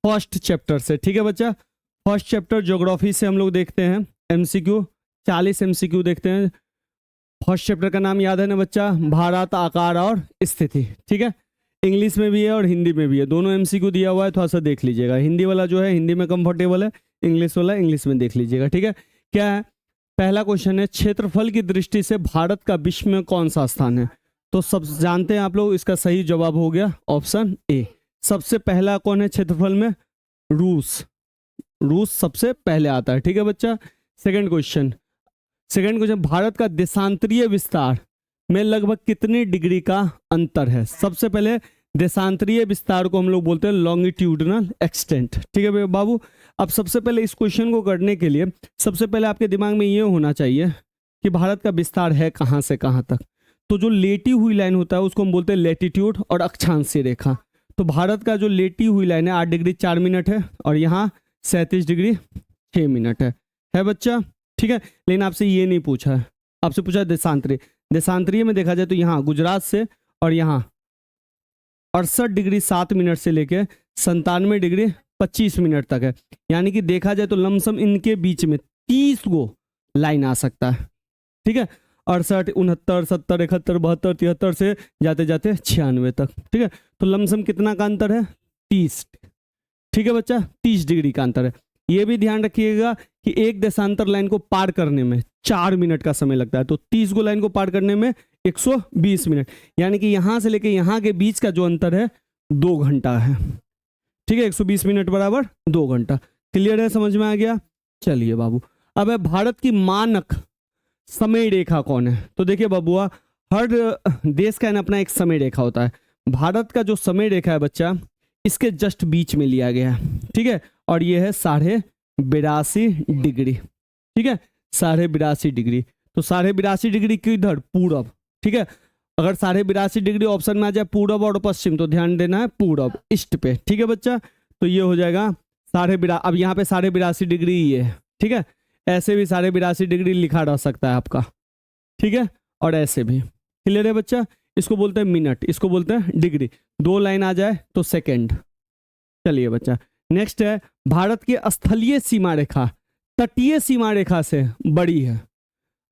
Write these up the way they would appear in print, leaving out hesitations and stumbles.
First chapter से। ठीक है बच्चा, फर्स्ट चैप्टर ज्योग्राफी से हम लोग देखते हैं एमसीक्यू, 40 एमसीक्यू देखते हैं। फर्स्ट चैप्टर का नाम याद है ना बच्चा, भारत आकार और स्थिति। ठीक है, इंग्लिश में भी है और हिंदी में भी है, दोनों एमसीक्यू दिया हुआ है, थोड़ा सा देख लीजिएगा। हिंदी वाला जो है हिंदी में कंफर्टेबल है, इंग्लिश वाला इंग्लिश में देख लीजिएगा। ठीक है, क्या है पहला क्वेश्चन है, क्षेत्रफल की दृष्टि से भारत का विश्व में कौन सा स्थान है? तो सब जानते हैं आप लोग, इसका सही जवाब हो गया ऑप्शन ए। सबसे पहला कौन है क्षेत्रफल में? रूस। रूस सबसे पहले आता है। ठीक है बच्चा, सेकंड क्वेश्चन, भारत का देशांतरीय विस्तार में लगभग कितनी डिग्री का अंतर है? सबसे पहले देशांतरीय विस्तार को हम लोग बोलते हैं लॉन्गिट्यूडनल एक्सटेंट। ठीक है बाबू, अब सबसे पहले इस क्वेश्चन को करने के लिए सबसे पहले आपके दिमाग में ये होना चाहिए कि भारत का विस्तार है कहाँ से कहाँ तक। तो जो लेटी हुई लाइन होता है उसको हम बोलते हैं लेटीट्यूड और अक्षांशीय रेखा। तो भारत का जो लेटी हुई लाइन है 8 डिग्री 4 मिनट है और यहाँ 37 डिग्री 6 मिनट है बच्चा। ठीक है, लेकिन आपसे ये नहीं पूछा है, आपसे पूछा देशांतरीय। देशांतरीय में देखा जाए तो यहाँ गुजरात से और यहाँ 68 डिग्री 7 मिनट से लेके 97 डिग्री 25 मिनट तक है। यानी कि देखा जाए तो लमसम इनके बीच में 30 गो लाइन आ सकता है। ठीक है, 68 69 70 71 72 73 से जाते जाते 96 तक। ठीक है, तो लमसम कितना का अंतर है? 30। ठीक है बच्चा, 30 डिग्री का अंतर है। ये भी ध्यान रखिएगा कि एक देशांतर लाइन को पार करने में 4 मिनट का समय लगता है, तो 30 गो लाइन को पार करने में 120 मिनट, यानी कि यहाँ से लेके यहाँ के बीच का जो अंतर है 2 घंटा है। ठीक है, 120 मिनट बराबर 2 घंटा। क्लियर है, समझ में आ गया? चलिए बाबू, अब है भारत की मानक समय रेखा कौन है? तो देखिए बबुआ, हर देश का अपना एक समय रेखा होता है। भारत का जो समय रेखा है बच्चा, इसके जस्ट बीच में लिया गया है। ठीक है, और ये है 82.5 डिग्री। ठीक है, 82.5 डिग्री। तो 82.5 डिग्री किधर? पूरब। ठीक है, अगर 82.5 डिग्री ऑप्शन में आ जाए पूरब और पश्चिम तो ध्यान देना है पूरब, ईस्ट पे। ठीक है बच्चा, तो ये हो जाएगा 82.5। अब यहाँ पे 82.5 डिग्री ये है। ठीक है, ऐसे भी 82.5 डिग्री लिखा रह सकता है आपका। ठीक है, और ऐसे भी। क्लियर है बच्चा? इसको बोलते हैं मिनट, इसको बोलते हैं डिग्री। 2 लाइन आ जाए तो सेकेंड। चलिए बच्चा, नेक्स्ट है भारत की स्थलीय सीमा रेखा तटीय सीमा रेखा से बड़ी है।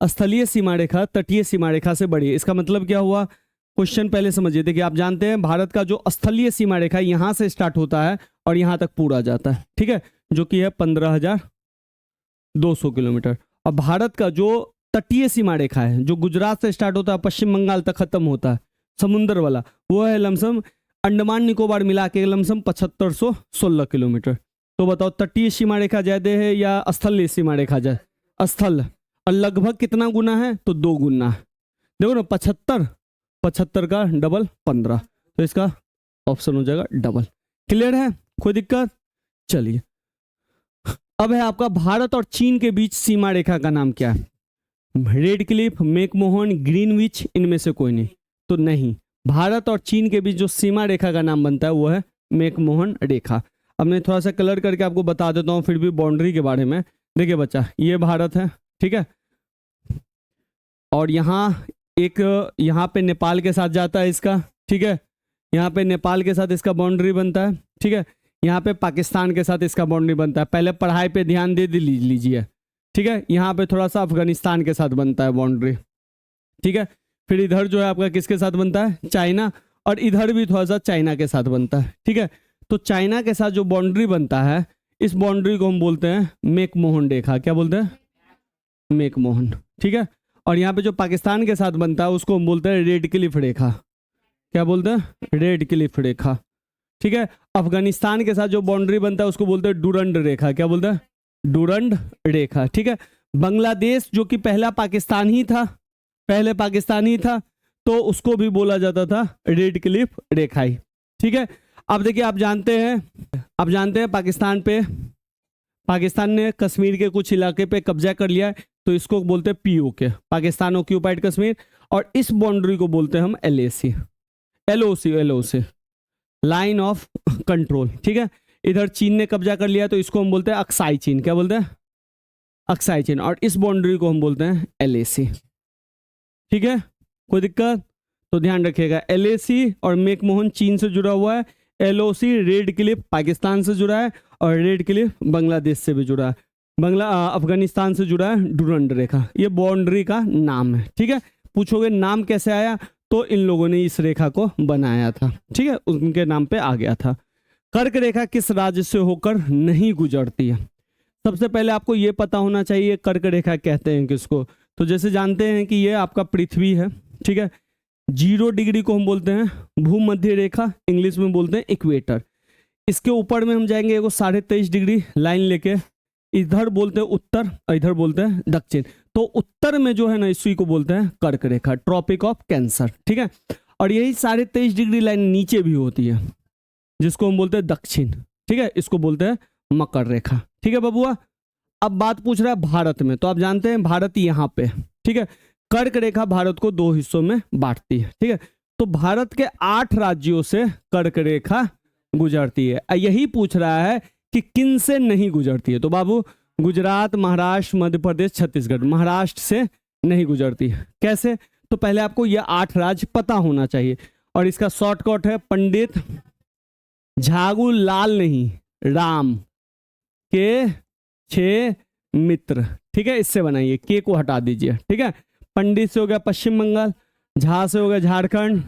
स्थलीय सीमा रेखा तटीय सीमा रेखा से बड़ी है, इसका मतलब क्या हुआ? क्वेश्चन पहले समझिए। देखिए, आप जानते हैं भारत का जो स्थलीय सीमा रेखा यहाँ से स्टार्ट होता है और यहाँ तक पूरा जाता है। ठीक है, जो कि है 15,200 किलोमीटर। और भारत का जो तटीय सीमा रेखा है, जो गुजरात से स्टार्ट होता है पश्चिम बंगाल तक खत्म होता है, समुद्र वाला, वो है लमसम अंडमान निकोबार मिला के लमसम 7516 किलोमीटर। तो बताओ तटीय सीमा रेखा ज्यादा है या स्थलीय सीमा रेखा ज्यादा? स्थल। और लगभग कितना गुना है? तो 2 गुना है। देखो ना, 75 का डबल 15, तो इसका ऑप्शन हो जाएगा डबल। क्लियर है, कोई दिक्कत? चलिए, अब है आपका भारत और चीन के बीच सीमा रेखा का नाम क्या है? रेड क्लिफ, मैकमोहन, ग्रीनविच, इनमें से कोई नहीं। तो नहीं, भारत और चीन के बीच जो सीमा रेखा का नाम बनता है वो है मैकमोहन रेखा। अब मैं थोड़ा सा कलर करके आपको बता देता हूँ फिर भी बाउंड्री के बारे में। देखिए बच्चा, ये भारत है। ठीक है, और यहाँ पे नेपाल के साथ जाता है इसका। ठीक है, यहाँ पे नेपाल के साथ इसका बाउंड्री बनता है। ठीक है, यहाँ पे पाकिस्तान के साथ इसका बाउंड्री बनता है। पहले पढ़ाई पे ध्यान दे लीजिए। ठीक है, यहाँ पे थोड़ा सा अफगानिस्तान के साथ बनता है बाउंड्री। ठीक है, फिर इधर जो है आपका किसके साथ बनता है? चाइना, और इधर भी थोड़ा सा चाइना के साथ बनता है। ठीक है, तो चाइना के साथ जो बाउंड्री बनता है, इस बाउंड्री को हम बोलते हैं मैकमोहन रेखा। क्या बोलते हैं? मैकमोहन। ठीक है, और यहाँ पे जो पाकिस्तान के साथ बनता है उसको हम बोलते हैं रेड क्लिफ रेखा। क्या बोलते हैं? रेड क्लिफ रेखा। ठीक है, अफगानिस्तान के साथ जो बाउंड्री बनता है उसको बोलते हैं डूरंड रेखा। क्या बोलते हैं? डूरंड रेखा। ठीक है, बांग्लादेश जो कि पहले पाकिस्तान ही था, तो उसको भी बोला जाता था रेड क्लिफ रेखा ही। ठीक है, अब देखिए, आप जानते हैं पाकिस्तान ने कश्मीर के कुछ इलाके पे कब्जा कर लिया है, तो इसको बोलते हैं पीओके, पाकिस्तान ऑक्यूपाइड कश्मीर। और इस बाउंड्री को बोलते हैं हम एलओसी, लाइन ऑफ कंट्रोल। ठीक है, इधर चीन ने कब्जा कर लिया तो इसको हम बोलते हैं अक्साई चीन। क्या बोलते हैं? अक्साई चीन। और इस बाउंड्री को हम बोलते हैं एलएसी। ठीक है, कोई दिक्कत? तो ध्यान रखिएगा, एलएसी और मैकमोहन चीन से जुड़ा हुआ है, LOC रेड क्लिफ पाकिस्तान से जुड़ा है और रेड क्लिफ बांग्लादेश से भी जुड़ा है, अफगानिस्तान से जुड़ा है डुरंड रेखा, ये बाउंड्री का नाम है। ठीक है, पूछोगे नाम कैसे आया, तो इन लोगों ने इस रेखा को बनाया था। ठीक है, उनके नाम पे आ गया था। कर्क रेखा किस राज्य से होकर नहीं गुजरती है? सबसे पहले आपको ये पता होना चाहिए कर्क रेखा कहते हैं किसको। तो जैसे जानते हैं कि ये आपका पृथ्वी है, ठीक है, 0 डिग्री को हम बोलते हैं भूमध्य रेखा, इंग्लिश में बोलते हैं इक्वेटर। इसके ऊपर में हम जाएंगे एगो 23.5 डिग्री लाइन लेके, इधर बोलते हैं उत्तर और इधर बोलते हैं दक्षिण। तो उत्तर में जो है ना, इसी को बोलते हैं कर्क रेखा, ट्रॉपिक ऑफ कैंसर। ठीक है, और यही 23.5 डिग्री लाइन नीचे भी होती है, जिसको हम बोलते हैं दक्षिण। ठीक है, इसको बोलते हैं मकर रेखा। ठीक है बबुआ, अब बात पूछ रहा है भारत में, तो आप जानते हैं भारत यहाँ पे। ठीक है, कर्क रेखा भारत को 2 हिस्सों में बांटती है। ठीक है, तो भारत के 8 राज्यों से कर्क रेखा गुजरती है। यही पूछ रहा है कि किन से नहीं गुजरती है, तो बाबू गुजरात, महाराष्ट्र, मध्य प्रदेश, छत्तीसगढ़, महाराष्ट्र से नहीं गुजरती है। कैसे? तो पहले आपको ये 8 राज्य पता होना चाहिए, और इसका शॉर्टकट है पंडित झागू लाल नहीं राम के 6 मित्र। ठीक है, इससे बनाइए, के को हटा दीजिए। ठीक है, पंडित से हो गया पश्चिम बंगाल, झा से हो गया झारखंड,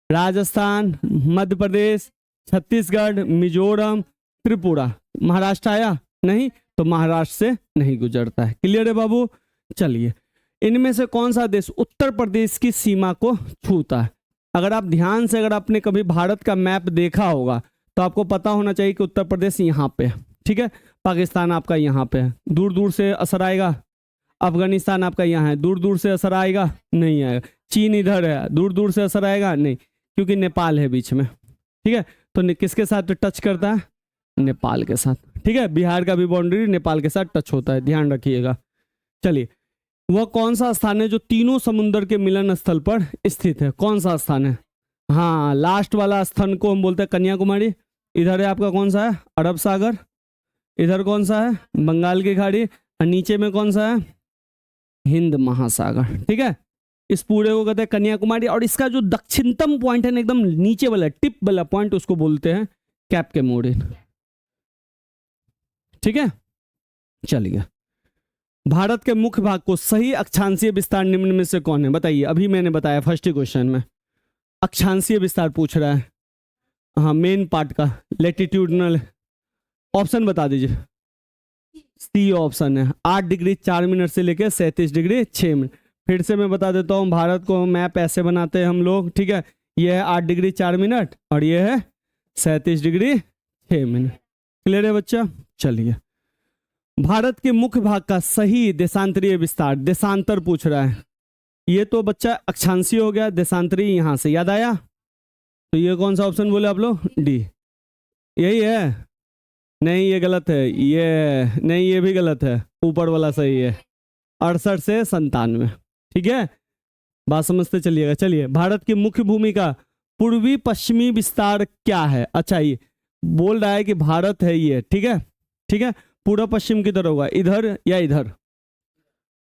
राजस्थान, मध्य प्रदेश, छत्तीसगढ़, मिजोरम, त्रिपुरा। महाराष्ट्र आया नहीं, तो महाराष्ट्र से नहीं गुजरता है। क्लियर है बाबू? चलिए, इनमें से कौन सा देश उत्तर प्रदेश की सीमा को छूता है? अगर आप ध्यान से, अगर आपने कभी भारत का मैप देखा होगा, तो आपको पता होना चाहिए कि उत्तर प्रदेश यहाँ पे है। ठीक है, पाकिस्तान आपका यहाँ पे है, दूर दूर से असर आएगा। अफगानिस्तान आपका यहाँ है, दूर दूर से असर आएगा? नहीं आएगा। चीन इधर है, दूर दूर से असर आएगा? नहीं, क्योंकि नेपाल है बीच में। ठीक है, तो किसके साथ टच करता है? नेपाल के साथ। ठीक है, बिहार का भी बाउंड्री नेपाल के साथ टच होता है, ध्यान रखिएगा। चलिए, वह कौन सा स्थान है जो तीनों समुद्र के मिलन स्थल पर स्थित है? कौन सा स्थान है? हाँ, लास्ट वाला स्थान को हम बोलते हैं कन्याकुमारी। इधर है आपका कौन सा है? अरब सागर। इधर कौन सा है? बंगाल की खाड़ी। और नीचे में कौन सा है? हिंद महासागर। ठीक है, इस पूरे को कहते हैं कन्याकुमारी। और इसका जो दक्षिणतम पॉइंट है ना, एकदम नीचे वाला टिप वाला पॉइंट, उसको बोलते हैं कैप कैमोरिन। ठीक है, चलिए, भारत के मुख्य भाग को सही अक्षांशीय विस्तार निम्न में से कौन है? बताइए। अभी मैंने बताया फर्स्ट क्वेश्चन में अक्षांशीय विस्तार पूछ रहा है। हाँ, मेन पार्ट का लेटिट्यूडनल। ऑप्शन बता दीजिए। सी ऑप्शन है, 8 डिग्री 4 मिनट से लेकर 37 डिग्री 6 मिनट। फिर से मैं बता देता हूँ, भारत को मैप ऐसे बनाते हैं हम लोग। ठीक है, ये है 8 डिग्री 4 मिनट और ये है 37 डिग्री 6 मिनट। क्लियर है बच्चा? चलिए, भारत के मुख्य भाग का सही देशांतरीय विस्तार, देशांतर पूछ रहा है। ये तो बच्चा अक्षांशीय हो गया, देशांतरीय यहाँ से याद आया। तो ये कौन सा ऑप्शन बोले आप लोग? डी। यही है? नहीं, ये गलत है। ये नहीं, ये भी गलत है। ऊपर वाला सही है, 68 से 97। ठीक है, बात समझते चलिएगा। चलिए, भारत की मुख्य भूमि का पूर्वी पश्चिमी विस्तार क्या है? अच्छा, ये बोल रहा है कि भारत है ये। ठीक है, ठीक है, पूर्व पश्चिम किधर होगा? इधर या इधर?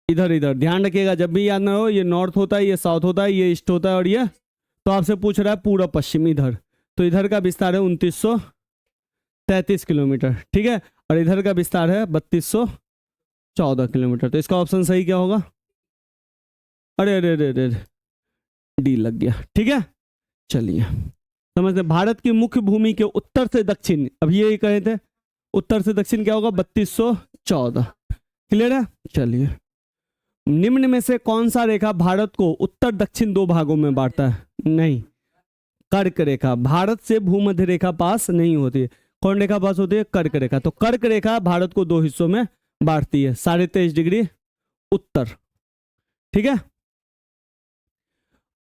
इधर। इधर ध्यान रखिएगा, जब भी याद ना हो, ये नॉर्थ होता है, ये साउथ होता है, ये ईस्ट होता है, और ये तो आपसे पूछ रहा है पूर्व पश्चिम इधर। तो इधर का विस्तार है 2933 किलोमीटर। ठीक है, और इधर का विस्तार है 3214 किलोमीटर। तो इसका ऑप्शन सही क्या होगा? अरे अरे अरे अरे, डी लग गया। ठीक है, चलिए समझते। भारत की मुख्य भूमि के उत्तर से दक्षिण, अभी यही कहे थे, उत्तर से दक्षिण क्या होगा? 3214। क्लियर है? चलिए, निम्न में से कौन सा रेखा भारत को उत्तर दक्षिण 2 भागों में बांटता है? नहीं, कर्क रेखा। भारत से भूमध्य रेखा पास नहीं होती है। कौन रेखा पास होती है? कर्क रेखा। तो कर्क रेखा भारत को 2 हिस्सों में बांटती है, 23.5 डिग्री उत्तर। ठीक है,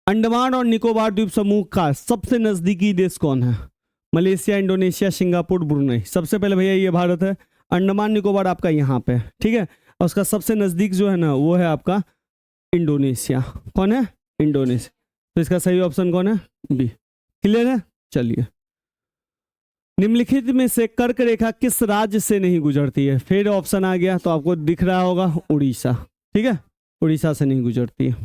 अंडमान और निकोबार द्वीप समूह का सबसे नजदीकी देश कौन है? Malaysia, Indonesia, Singapore, Brunei. सबसे पहले भैया ये भारत है, अंडमान निकोबार आपका यहाँ पे। ठीक है, और उसका सबसे नजदीक जो है ना, वो है आपका इंडोनेशिया। कौन है? इंडोनेशिया। तो इसका सही ऑप्शन कौन है? बी। क्लियर है? चलिए, निम्नलिखित में से कर्क रेखा किस राज्य से नहीं गुजरती है? फिर ऑप्शन आ गया, तो आपको दिख रहा होगा उड़ीसा। ठीक है, उड़ीसा से नहीं गुजरती है।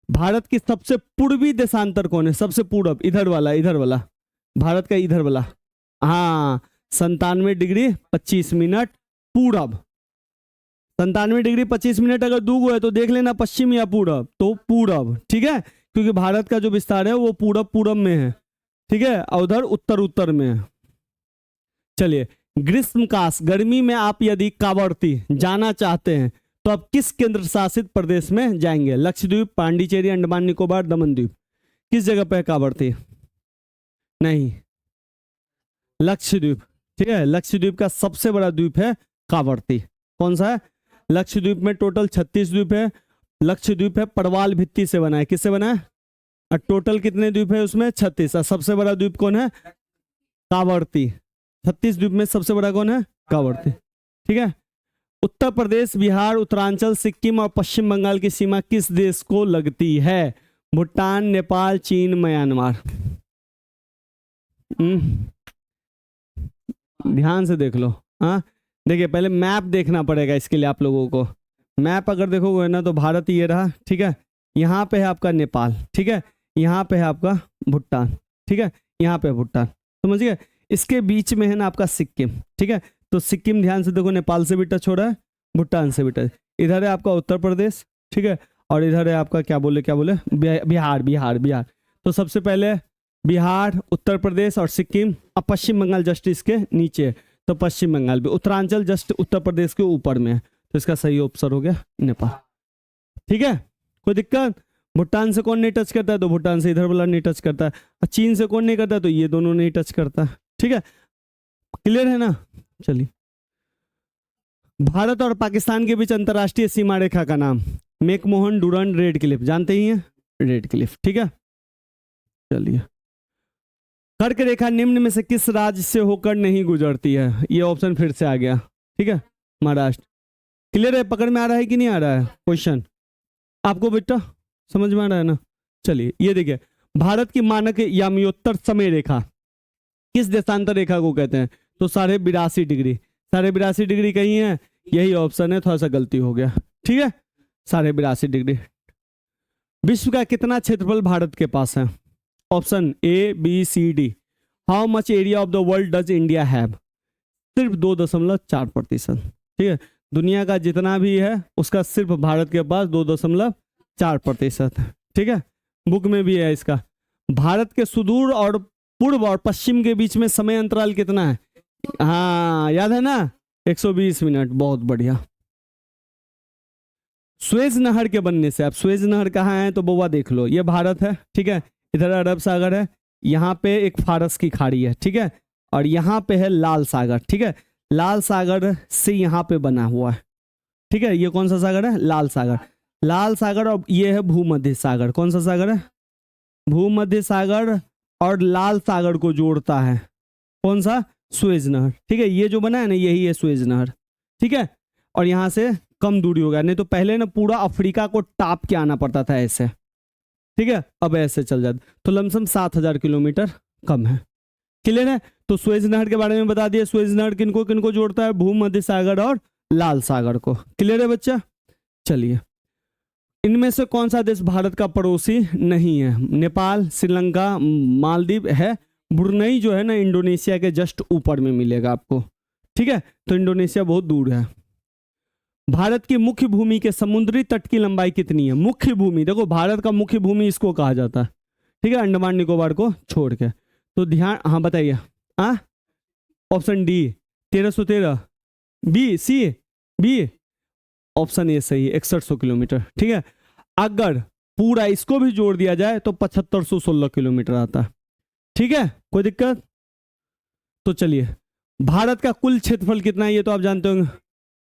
भारत की सबसे पूर्वी देशांतर कौन है? सबसे पूर्व, इधर वाला, इधर वाला। भारत का इधर वाला, हाँ 97 डिग्री 25 मिनट पूरब। 97 डिग्री 25 मिनट अगर दूगो है तो देख लेना पश्चिम या पूरब, तो पूरब, ठीक है, क्योंकि भारत का जो विस्तार है वो पूरब पूरब में है, ठीक है, और उधर उत्तर उत्तर में है। चलिए, ग्रीष्मकाश, गर्मी में आप यदि कावर्ती जाना चाहते हैं तो आप किस केंद्र शासित प्रदेश में जाएंगे? लक्षद्वीप, पांडिचेरी, अंडमान निकोबार, दमन द्वीप। किस जगह पे है कावर्ती? नहीं, लक्षद्वीप, ठीक है, लक्षद्वीप का सबसे बड़ा द्वीप है कावर्ती। कौन सा है? लक्षद्वीप में टोटल 36 द्वीप है। लक्षद्वीप है प्रवाल भित्ति से बना है। किससे बना है? और टोटल कितने द्वीप है उसमें? 36। और सबसे बड़ा द्वीप कौन है? कावर्ती। 36 द्वीप में सबसे बड़ा कौन है? कावर्ती, ठीक है। उत्तर प्रदेश, बिहार, उत्तरांचल, सिक्किम और पश्चिम बंगाल की सीमा किस देश को लगती है? भूटान, नेपाल, चीन, म्यांमार। ध्यान से देख लो। हाँ, देखिए पहले मैप देखना पड़ेगा इसके लिए आप लोगों को। मैप अगर देखोगे ना तो भारत ये रहा, ठीक है, यहाँ पे है आपका नेपाल, ठीक है, यहाँ पे है आपका भूटान, ठीक है, यहाँ पे भूटान, समझ गए। इसके बीच में है ना आपका सिक्किम, ठीक है, तो सिक्किम ध्यान से देखो नेपाल से भी टच हो रहा है, भूटान से भी टच। इधर है आपका उत्तर प्रदेश, ठीक है, और इधर है आपका क्या बोले बिहार, बिहार, बिहार। तो सबसे पहले बिहार, उत्तर प्रदेश और सिक्किम, अब पश्चिम बंगाल जस्ट इसके नीचे, तो पश्चिम बंगाल भी, उत्तरांचल जस्ट उत्तर प्रदेश के ऊपर में है, तो इसका सही ऑप्शन हो गया नेपाल, ठीक है। कोई दिक्कत? भूटान से कौन नहीं टच करता है? तो भूटान से इधर वाला नहीं टच करता है। और चीन से कौन नहीं करता है? तो ये दोनों नहीं टच करता, ठीक है, क्लियर है ना। चलिए, भारत और पाकिस्तान के बीच अंतरराष्ट्रीय सीमा रेखा का नाम? मैकमोहन, डुरंड, रेड क्लिफ, जानते ही हैं, रेड क्लिफ, ठीक है। चलिए, कर्क रेखा निम्न में से किस राज्य से होकर नहीं गुजरती है? ये ऑप्शन फिर से आ गया, ठीक है, महाराष्ट्र। क्लियर है? पकड़ में आ रहा है कि नहीं आ रहा है क्वेश्चन आपको बेटा? समझ में आ रहा है ना। चलिए, ये देखिए, भारत की मानक यामियोत्तर समय रेखा किस देशांतर रेखा को कहते हैं? तो 82.5 डिग्री। 82.5 डिग्री कहीं है, यही ऑप्शन है, थोड़ा सा गलती हो गया, ठीक है, 82.5 डिग्री। विश्व का कितना क्षेत्रफल भारत के पास है? Option A, B, C, D. How much area of the world does India have? सिर्फ 2.4%, ठीक है, दुनिया का जितना भी है उसका सिर्फ भारत के पास 2.4%, ठीक है, बुक में भी है इसका। भारत के सुदूर और पूर्व और पश्चिम के बीच में समय अंतराल कितना है? हाँ, याद है ना, 120 मिनट, बहुत बढ़िया। सुएज नहर के बनने से, आप सुएज नहर कहाँ है तो बउआ देख लो, ये भारत है, ठीक है, इधर अरब सागर है, यहाँ पे एक फारस की खाड़ी है, ठीक है, और यहाँ पे है लाल सागर, ठीक है, लाल सागर से यहाँ पे बना हुआ है, ठीक है, ये कौन सा सागर है? लाल सागर। लाल सागर और ये है भूमध्य सागर। कौन सा सागर है? भूमध्य सागर और लाल सागर को जोड़ता है कौन सा? सुएज नहर, ठीक है, ये जो बना है ना यही है सुएज नहर, ठीक है, और यहाँ से कम दूरी हो गया, नहीं तो पहले ना पूरा अफ्रीका को टाप के आना पड़ता था ऐसे, ठीक है, अब ऐसे चल जाता, तो लमसम 7,000 किलोमीटर कम है। क्लियर है? तो सुएज नहर के बारे में बता दिया। सुएज नहर किनको किनको जोड़ता है? भूमध्य सागर और लाल सागर को। क्लियर है बच्चा? चलिए, इनमें से कौन सा देश भारत का पड़ोसी नहीं है? नेपाल, श्रीलंका, मालदीव है। ब्रुनई जो है ना इंडोनेशिया के जस्ट ऊपर में मिलेगा आपको, ठीक है, तो इंडोनेशिया बहुत दूर है। भारत की मुख्य भूमि के समुद्री तट की लंबाई कितनी है? मुख्य भूमि, देखो भारत का मुख्य भूमि इसको कहा जाता है, ठीक है, अंडमान निकोबार को छोड़ के, तो ध्यान, हाँ बताइए, हाँ option D 1313, B, C, B, option A सही है 6100 किलोमीटर, ठीक है। अगर पूरा इसको भी जोड़ दिया जाए तो 7516 किलोमीटर आता है, ठीक है, कोई दिक्कत? तो चलिए, भारत का कुल क्षेत्रफल कितना है ये तो आप जानते होंगे,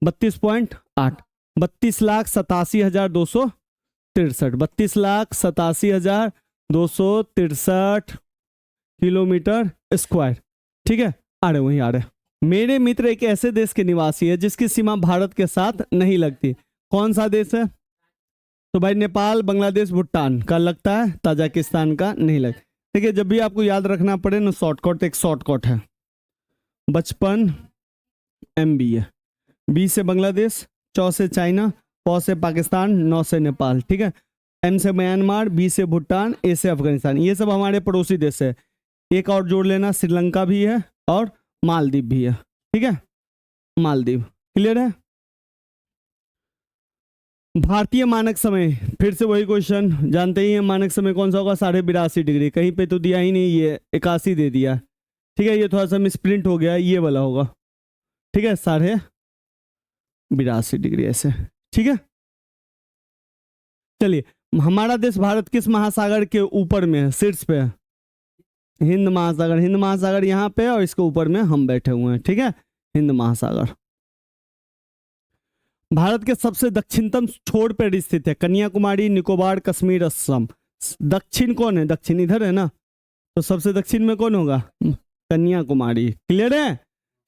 32.8, 32,87,263, 32,87,263 किलोमीटर स्क्वायर, ठीक है, आ रहे वहीं आ रहे। मेरे मित्र एक ऐसे देश के निवासी है जिसकी सीमा भारत के साथ नहीं लगती, कौन सा देश है? तो भाई नेपाल, बांग्लादेश, भूटान का लगता है, ताजिकिस्तान का नहीं लगता। देखिए, जब भी आपको याद रखना पड़े ना शॉर्टकट, एक शॉर्टकट है 55 MB है, बी से बांग्लादेश, चौ से चाइना, पौ से पाकिस्तान, नौ से नेपाल, ठीक है, एम से म्यांमार, बी से भूटान, ए से अफगानिस्तान, ये सब हमारे पड़ोसी देश है। एक और जोड़ लेना, श्रीलंका भी है और मालदीव भी है, ठीक है, मालदीव। क्लियर है। भारतीय मानक समय, फिर से वही क्वेश्चन, जानते ही हैं मानक समय कौन सा होगा, 82.5 डिग्री। कहीं पे तो दिया ही नहीं, ये 81 दे दिया, ठीक है, ये थोड़ा सा मिसप्रिंट हो गया, ये वाला होगा, ठीक है, 82.5 डिग्री ऐसे, ठीक है। चलिए, हमारा देश भारत किस महासागर के ऊपर में है, शीर्ष पे है, हिंद महासागर। हिंद महासागर यहाँ पे और इसके ऊपर में हम बैठे हुए हैं, ठीक है, हिंद महासागर। भारत के सबसे दक्षिणतम छोर पर स्थित है, कन्याकुमारी, निकोबार, कश्मीर, असम। दक्षिण कौन है, दक्षिण इधर है ना, तो सबसे दक्षिण में कौन होगा, कन्याकुमारी। क्लियर है,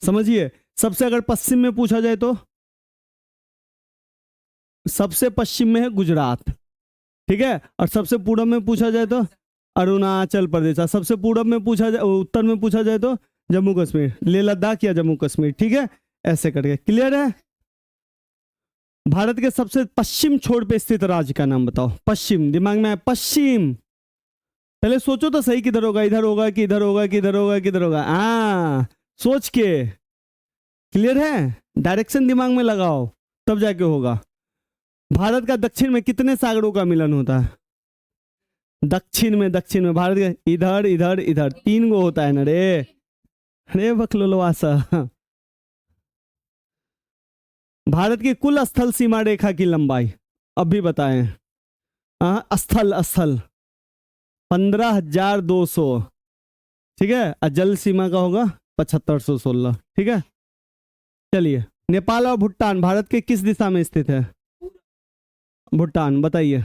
समझिए। सबसे अगर पश्चिम में पूछा जाए तो सबसे पश्चिम में है गुजरात, ठीक है, और सबसे पूर्व में पूछा जाए तो अरुणाचल प्रदेश, और सबसे पूर्व में पूछा जाए, उत्तर में पूछा जाए तो जम्मू कश्मीर, लेह लद्दाख या जम्मू कश्मीर, ठीक है, ऐसे करके। क्लियर है। भारत के सबसे पश्चिम छोर पे स्थित राज्य का नाम बताओ। पश्चिम, दिमाग में है पश्चिम, पहले सोचो तो सही, किधर होगा, इधर होगा कि इधर होगा, किधर होगा, किधर होगा, सोच के। क्लियर है, डायरेक्शन दिमाग में लगाओ तब जाके होगा। भारत का दक्षिण में कितने सागरों का मिलन होता है, दक्षिण में भारत के इधर इधर इधर 3 गो होता है ना रे, अरे बकलोलवासा। भारत की कुल स्थल सीमा रेखा की लंबाई अब भी बताएं। स्थल 15,200, ठीक है, और जल सीमा का होगा 7516, ठीक है। चलिए, नेपाल और भूटान भारत के किस दिशा में स्थित है, भूटान बताइए।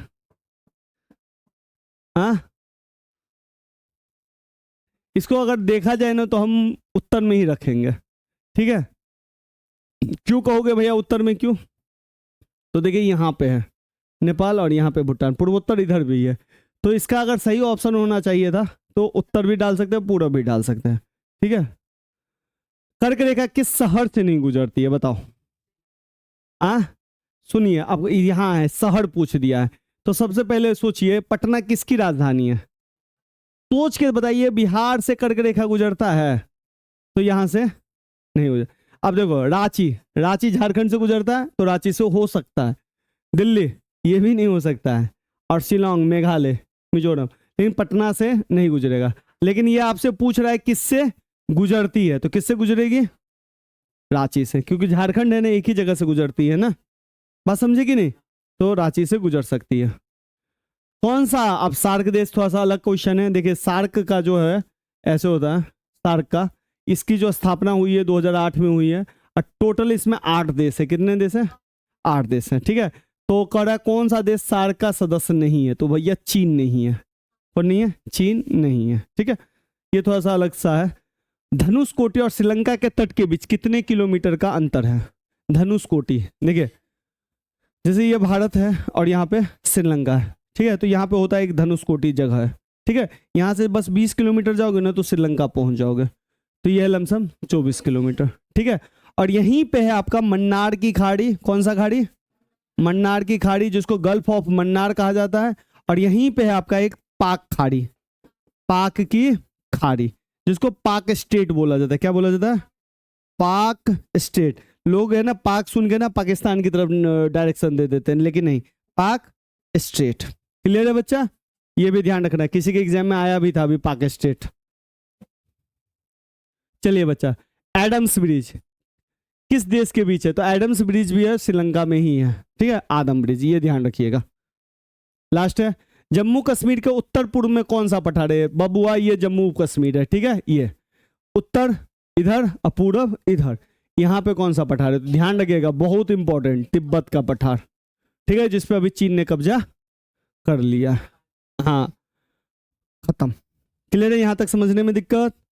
इसको अगर देखा जाए ना तो हम उत्तर में ही रखेंगे, ठीक है। क्यों कहोगे भैया उत्तर में क्यों, तो देखिए यहाँ पे है नेपाल और यहाँ पे भूटान, पूर्वोत्तर इधर भी है, तो इसका अगर सही ऑप्शन होना चाहिए था तो उत्तर भी डाल सकते हैं, पूर्व भी डाल सकते हैं, ठीक है। कर्क रेखा किस शहर से नहीं गुजरती है बताओ। सुनिए, अब यहाँ है शहर पूछ दिया है, तो सबसे पहले सोचिए पटना किसकी राजधानी है, सोच के बताइए। बिहार से कर्क रेखा गुजरता है तो यहाँ से नहीं गुजर। अब देखो, रांची झारखंड से गुजरता है तो रांची से हो सकता है, दिल्ली ये भी नहीं हो सकता है, और शिलोंग मेघालय मिजोरम, लेकिन पटना से नहीं गुजरेगा। लेकिन ये आपसे पूछ रहा है किससे गुजरती है, तो किससे गुजरेगी, रांची से, क्योंकि झारखंड है ना एक ही जगह से गुजरती है ना, बात समझे कि नहीं, तो रांची से गुजर सकती है। कौन सा, अब सार्क देश थोड़ा सा अलग क्वेश्चन है। देखिए सार्क का जो है ऐसे होता है, सार्क का, इसकी जो स्थापना हुई है 2008 में हुई है, और टोटल इसमें 8 देश है। कितने देश है, 8 देश है, ठीक है। तो कह कौन सा देश सार्क का सदस्य नहीं है, तो भैया चीन नहीं है, और नहीं है, चीन नहीं है, ठीक है। ये थोड़ा सा अलग सा है। धनुषकोटी और श्रीलंका के तट के बीच कितने किलोमीटर का अंतर है, धनुषकोटी, देखिए जैसे ये भारत है और यहाँ पे श्रीलंका है, ठीक है, तो यहाँ पे होता है एक धनुषकोटी जगह है, ठीक है। यहाँ से बस 20 किलोमीटर जाओगे ना तो श्रीलंका पहुंच जाओगे, तो ये है लमसम 24 किलोमीटर, ठीक है। और यहीं पे है आपका मन्नार की खाड़ी, कौन सा खाड़ी, मन्नार की खाड़ी, जिसको गल्फ ऑफ मन्नार कहा जाता है। और यहीं पे है आपका एक पाक खाड़ी, पाक की खाड़ी, जिसको पाक स्टेट बोला जाता है। क्या बोला जाता है, पाक स्टेट। लोग है ना पाक सुन के ना पाकिस्तान की तरफ डायरेक्शन दे देते हैं, लेकिन नहीं, पाक स्टेट। क्लियर है बच्चा, ये भी ध्यान रखना, किसी के एग्जाम में आया भी था अभी पाक स्टेट। चलिए बच्चा, एडम्स ब्रिज किस देश के बीच है, तो एडम्स ब्रिज भी है श्रीलंका में ही है, ठीक है, आदम ब्रिज, ये ध्यान रखिएगा। लास्ट है, जम्मू कश्मीर के उत्तर पूर्व में कौन सा पठार है, बबुआ ये जम्मू कश्मीर है, ठीक है, ये उत्तर इधर और पूर्व इधर, यहाँ पे कौन सा पठार है, तो ध्यान रखिएगा, बहुत इंपॉर्टेंट, तिब्बत का पठार, ठीक है, जिसपे अभी चीन ने कब्जा कर लिया। हाँ खत्म। क्लियर है, यहां तक समझने में दिक्कत,